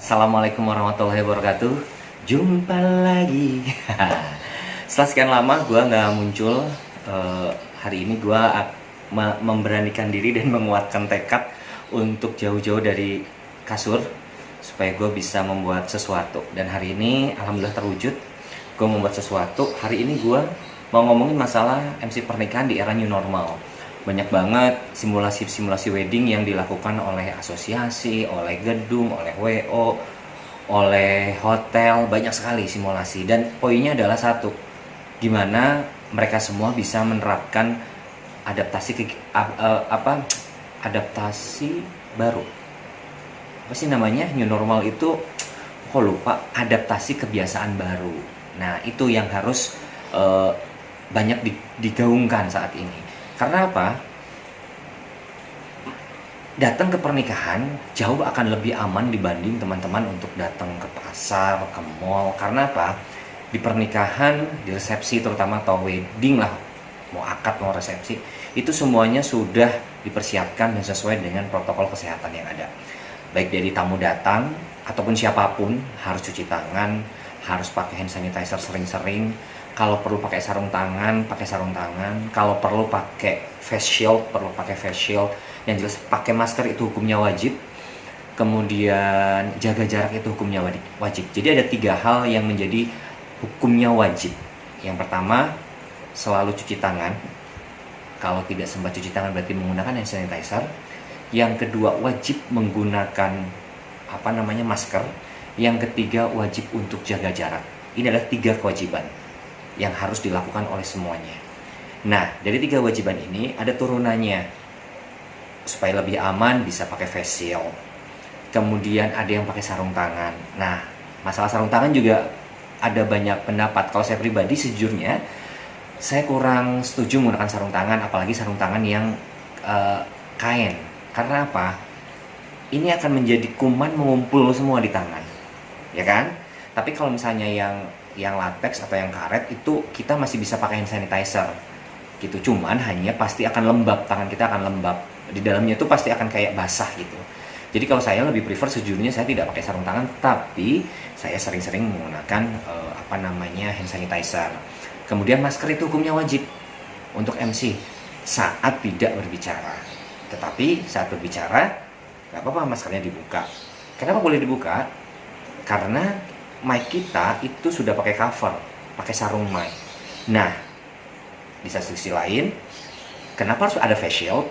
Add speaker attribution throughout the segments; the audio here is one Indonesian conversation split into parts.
Speaker 1: Assalamualaikum warahmatullahi wabarakatuh. Jumpa lagi. Setelah sekian lama gue nggak muncul, hari ini gue memberanikan diri dan menguatkan tekad untuk jauh-jauh dari kasur supaya gue bisa membuat sesuatu. Dan hari ini alhamdulillah terwujud. Gue membuat sesuatu. Hari ini gue mau ngomongin masalah MC pernikahan di era new normal. Banyak banget simulasi-simulasi wedding yang dilakukan oleh asosiasi, oleh gedung, oleh WO, oleh hotel, banyak sekali simulasi. Dan poinnya adalah satu, gimana mereka semua bisa menerapkan adaptasi baru. Apa sih namanya? New normal itu, kok lupa, adaptasi kebiasaan baru. Nah, itu yang harus banyak digaungkan saat ini. Karena apa? Datang ke pernikahan jauh akan lebih aman dibanding teman-teman untuk datang ke pasar, ke mall. Karena apa? Di pernikahan, di resepsi terutama atau wedding lah, mau akad mau resepsi, itu semuanya sudah dipersiapkan dan sesuai dengan protokol kesehatan yang ada. Baik dari tamu datang ataupun siapapun harus cuci tangan, harus pakai hand sanitizer sering-sering. Kalau perlu pakai sarung tangan, pakai sarung tangan. Kalau perlu pakai face shield, perlu pakai face shield. Yang jelas pakai masker itu hukumnya wajib. Kemudian jaga jarak itu hukumnya wajib. Jadi ada 3 hal yang menjadi hukumnya wajib. Yang pertama, selalu cuci tangan. Kalau tidak sempat cuci tangan berarti menggunakan hand sanitizer. Yang kedua, wajib menggunakan masker. Yang ketiga, wajib untuk jaga jarak. Ini adalah 3 kewajiban yang harus dilakukan oleh semuanya. Nah, dari 3 kewajiban ini ada turunannya. Supaya lebih aman bisa pakai face shield. Kemudian ada yang pakai sarung tangan. Nah, masalah sarung tangan juga ada banyak pendapat. Kalau saya pribadi sejujurnya saya kurang setuju menggunakan sarung tangan, apalagi sarung tangan yang kain. Karena apa? Ini akan menjadi kuman mengumpul semua di tangan. Ya kan? Tapi kalau misalnya yang latex atau yang karet itu kita masih bisa pakai hand sanitizer gitu, cuman hanya pasti akan lembab, tangan kita akan lembab, di dalamnya itu pasti akan kayak basah gitu. Jadi kalau saya lebih prefer sejujurnya saya tidak pakai sarung tangan, tapi saya sering-sering menggunakan hand sanitizer. Kemudian masker itu hukumnya wajib untuk MC saat tidak berbicara, tetapi saat berbicara nggak apa-apa maskernya dibuka. Kenapa boleh dibuka? Karena mic kita itu sudah pakai cover, pakai sarung mic. Nah, di sisi lain, kenapa harus ada face shield?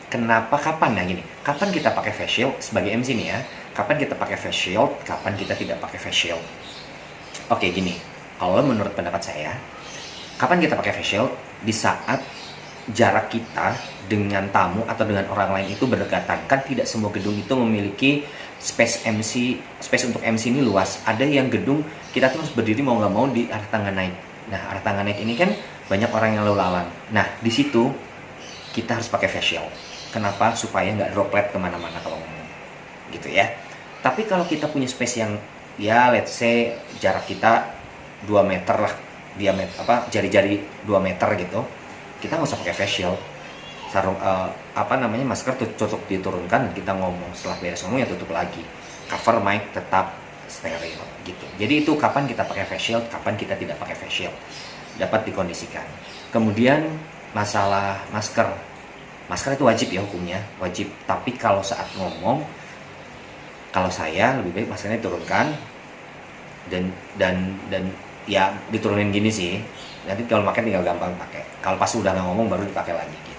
Speaker 1: Kapan? Nah gini, kapan kita pakai face shield sebagai MC nih ya? Kapan kita pakai face shield? Kapan kita tidak pakai face shield? Oke, gini, kalau menurut pendapat saya, kapan kita pakai face shield? Di saat jarak kita dengan tamu atau dengan orang lain itu berdekatan. Kan tidak semua gedung itu memiliki space untuk MC ini luas. Ada yang gedung kita tuh harus berdiri mau nggak mau di arah tangga naik. Nah, arah tangga naik ini kan banyak orang yang lalu lalang. Nah, di situ kita harus pakai face shield. Kenapa? Supaya nggak droplet kemana-mana kalau ngomong, gitu ya. Tapi kalau kita punya space yang ya let's say jarak kita 2 meter lah, diameter jari-jari 2 meter gitu, kita nggak usah pakai face shield. Sarung masker cocok diturunkan dan kita ngomong, setelah beres ngomong ya tutup lagi, cover mic tetap steril gitu. Jadi itu kapan kita pakai face shield, kapan kita tidak pakai face shield, dapat dikondisikan. Kemudian masalah masker itu wajib ya, hukumnya wajib. Tapi kalau saat ngomong, kalau saya lebih baik maskernya diturunkan dan ya diturunin gini sih. Nanti kalau pakai tinggal gampang pakai. Kalau pas udah nggak ngomong baru dipakai lagi gitu.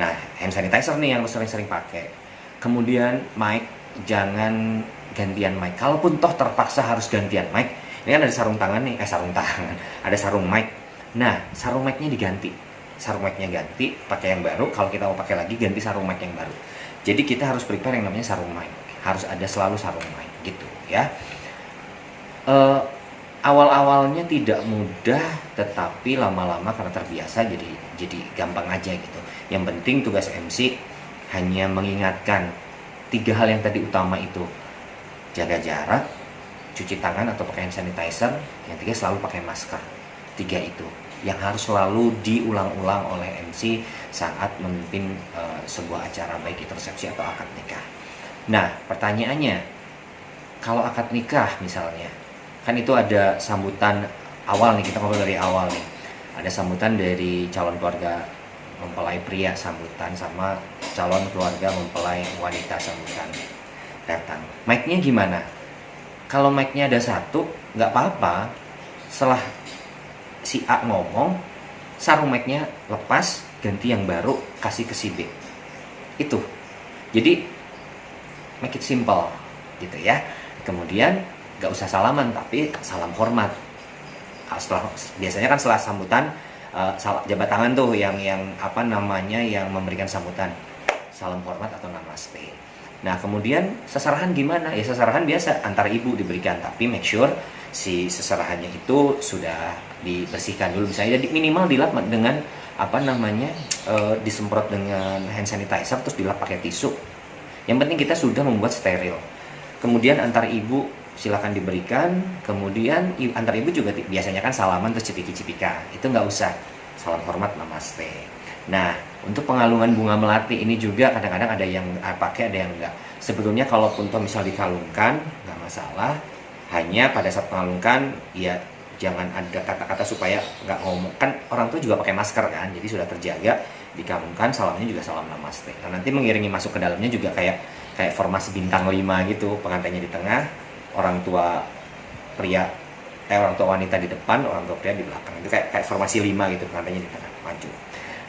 Speaker 1: Nah, hand sanitizer nih yang sering-sering pakai. Kemudian mic, jangan gantian mic. Kalaupun toh terpaksa harus gantian mic, ini kan ada sarung tangan nih, ada sarung mic. Nah, sarung micnya diganti. Sarung micnya ganti, pakai yang baru. Kalau kita mau pakai lagi, ganti sarung mic yang baru. Jadi kita harus prepare yang namanya sarung mic. Harus ada selalu sarung mic gitu ya. Awal-awalnya tidak mudah, tetapi lama-lama karena terbiasa jadi gampang aja gitu. Yang penting tugas MC hanya mengingatkan 3 hal yang tadi utama itu. Jaga jarak, cuci tangan atau pakai hand sanitizer, yang 3 selalu pakai masker. 3 itu yang harus selalu diulang-ulang oleh MC saat memimpin sebuah acara baik itu resepsi atau akad nikah. Nah, pertanyaannya, kalau akad nikah misalnya, kan itu ada sambutan awal nih, kita ngobrol dari awal nih. Ada sambutan dari calon keluarga mempelai pria, sambutan sama calon keluarga mempelai wanita, sambutan datang. Mic-nya gimana? Kalau mic-nya ada satu, nggak apa-apa. Setelah si A ngomong, sarung mic-nya lepas, ganti yang baru, kasih ke si B. Itu. Jadi make it simple gitu ya. Kemudian nggak usah salaman, tapi salam hormat. Biasanya kan setelah sambutan jabat tangan tuh yang apa namanya, yang memberikan sambutan, salam hormat atau namaste. Nah kemudian seserahan gimana? Ya seserahan biasa antar ibu diberikan, tapi make sure si seserahannya itu sudah dibersihkan dulu, misalnya minimal dilap dengan apa namanya, disemprot dengan hand sanitizer, terus dilap pakai tisu. Yang penting kita sudah membuat steril. Kemudian antar ibu silakan diberikan. Kemudian antar ibu juga biasanya kan salaman terus cipika-cipika, itu nggak usah, salam hormat namaste. Nah untuk pengalungan bunga melati ini juga kadang-kadang ada yang pakai, ada yang enggak. Sebetulnya kalaupun toh misal dikalungkan nggak masalah, hanya pada saat mengalungkan ya jangan ada kata-kata supaya nggak ngomong, kan orang tua juga pakai masker kan, jadi sudah terjaga. Dikalungkan salamnya juga salam namaste. Nah nanti mengiringi masuk ke dalamnya juga kayak formasi bintang 5 gitu, pengantinnya di tengah, orang tua pria orang tua wanita di depan, orang tua pria di belakang. Itu kayak formasi 5 gitu, pengantinnya di tengah maju.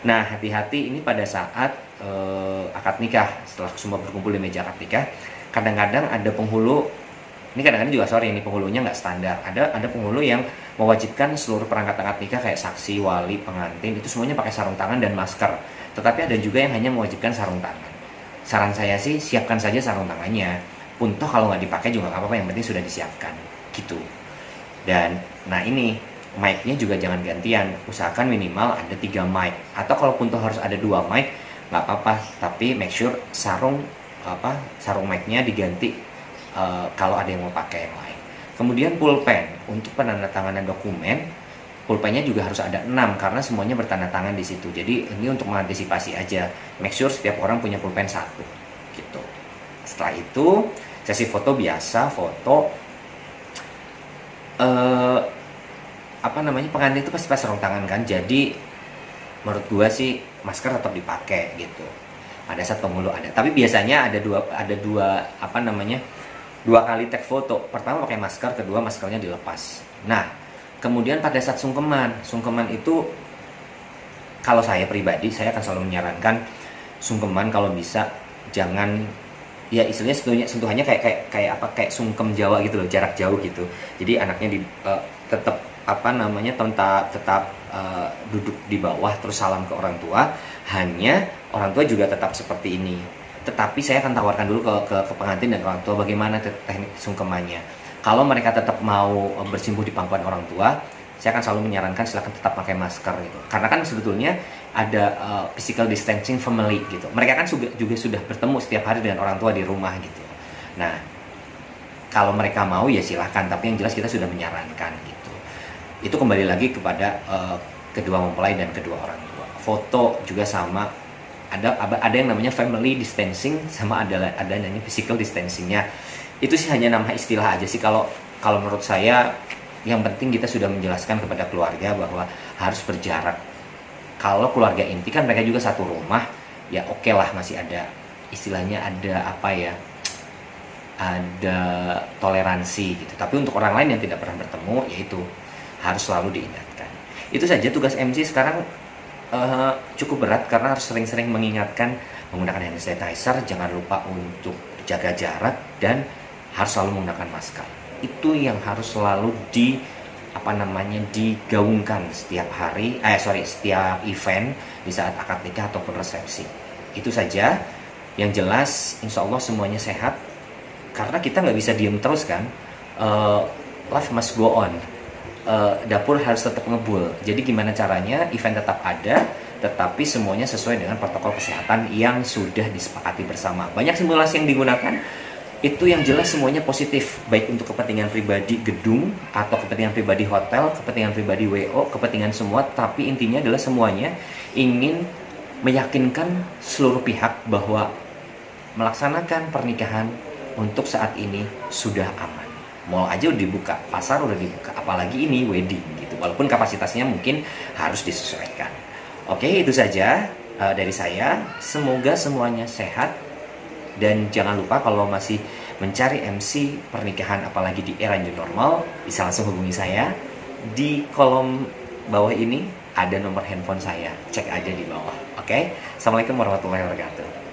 Speaker 1: Nah hati-hati ini pada saat akad nikah, setelah semua berkumpul di meja akad nikah, kadang-kadang ada penghulu. Ini kadang-kadang juga ini penghulunya nggak standar. Ada penghulu yang mewajibkan seluruh perangkat akad nikah kayak saksi, wali, pengantin itu semuanya pakai sarung tangan dan masker. Tetapi ada juga yang hanya mewajibkan sarung tangan. Saran saya sih siapkan saja sarung tangannya. Pun toh kalau nggak dipakai juga nggak apa-apa, yang penting sudah disiapkan gitu. Dan nah ini mic-nya juga jangan gantian. Usahakan minimal ada 3 mic. Atau kalaupun toh harus ada 2 mic nggak apa-apa. Tapi make sure sarung mic-nya diganti. Kalau ada yang mau pakai yang lain. Kemudian pulpen untuk penandatanganan dokumen, pulpennya juga harus ada 6 karena semuanya bertanda tangan di situ. Jadi ini untuk mengantisipasi aja. Make sure setiap orang punya pulpen 1 gitu. Setelah itu sesi foto biasa, foto pengantin itu pasti sarung tangan kan. Jadi menurut gua sih masker tetap dipakai gitu. Pada saat penghulu ada. Tapi biasanya ada dua kali take foto. Pertama pakai masker, kedua maskernya dilepas. Nah, kemudian pada saat sungkeman itu kalau saya pribadi, saya akan selalu menyarankan sungkeman kalau bisa jangan, ya istilahnya sentuhannya kayak sungkem Jawa gitu loh, jarak jauh gitu. Jadi anaknya tetap duduk di bawah terus salam ke orang tua, hanya orang tua juga tetap seperti ini. Tetapi saya akan tawarkan dulu ke pengantin dan orang tua bagaimana teknik sungkemannya. Kalau mereka tetap mau bersimpuh di pangkuan orang tua, saya akan selalu menyarankan silakan tetap pakai masker gitu. Karena kan sebetulnya ada physical distancing family gitu. Mereka kan juga sudah bertemu setiap hari dengan orang tua di rumah gitu. Nah, kalau mereka mau ya silahkan, tapi yang jelas kita sudah menyarankan gitu. Itu kembali lagi kepada kedua mempelai dan kedua orang tua. Foto juga sama. Ada yang namanya family distancing, sama ada namanya physical distancingnya. Itu sih hanya nama istilah aja sih. Kalau menurut saya yang penting kita sudah menjelaskan kepada keluarga bahwa harus berjarak. Kalau keluarga inti kan mereka juga satu rumah, ya oke lah, masih ada istilahnya ada toleransi gitu. Tapi untuk orang lain yang tidak pernah bertemu, yaitu harus selalu diingatkan. Itu saja tugas MC sekarang. Cukup berat karena harus sering-sering mengingatkan menggunakan hand sanitizer, jangan lupa untuk jaga jarak, dan harus selalu menggunakan masker. Itu yang harus selalu digaungkan setiap event di saat akad nikah ataupun resepsi. Itu saja. Yang jelas insya Allah semuanya sehat, karena kita nggak bisa diem terus kan. Life must go on. Dapur harus tetap ngebul. Jadi gimana caranya event tetap ada, tetapi semuanya sesuai dengan protokol kesehatan yang sudah disepakati bersama. Banyak simulasi yang digunakan, itu yang jelas semuanya positif, baik untuk kepentingan pribadi gedung atau kepentingan pribadi hotel, kepentingan pribadi WO, kepentingan semua. Tapi intinya adalah semuanya ingin meyakinkan seluruh pihak bahwa melaksanakan pernikahan untuk saat ini sudah aman. Mall aja udah dibuka, pasar udah dibuka, apalagi ini wedding gitu. Walaupun kapasitasnya mungkin harus disesuaikan. Oke, itu saja dari saya. Semoga semuanya sehat. Dan jangan lupa kalau masih mencari MC pernikahan apalagi di era new normal, bisa langsung hubungi saya. Di kolom bawah ini ada nomor handphone saya. Cek aja di bawah. Oke? Assalamualaikum warahmatullahi wabarakatuh.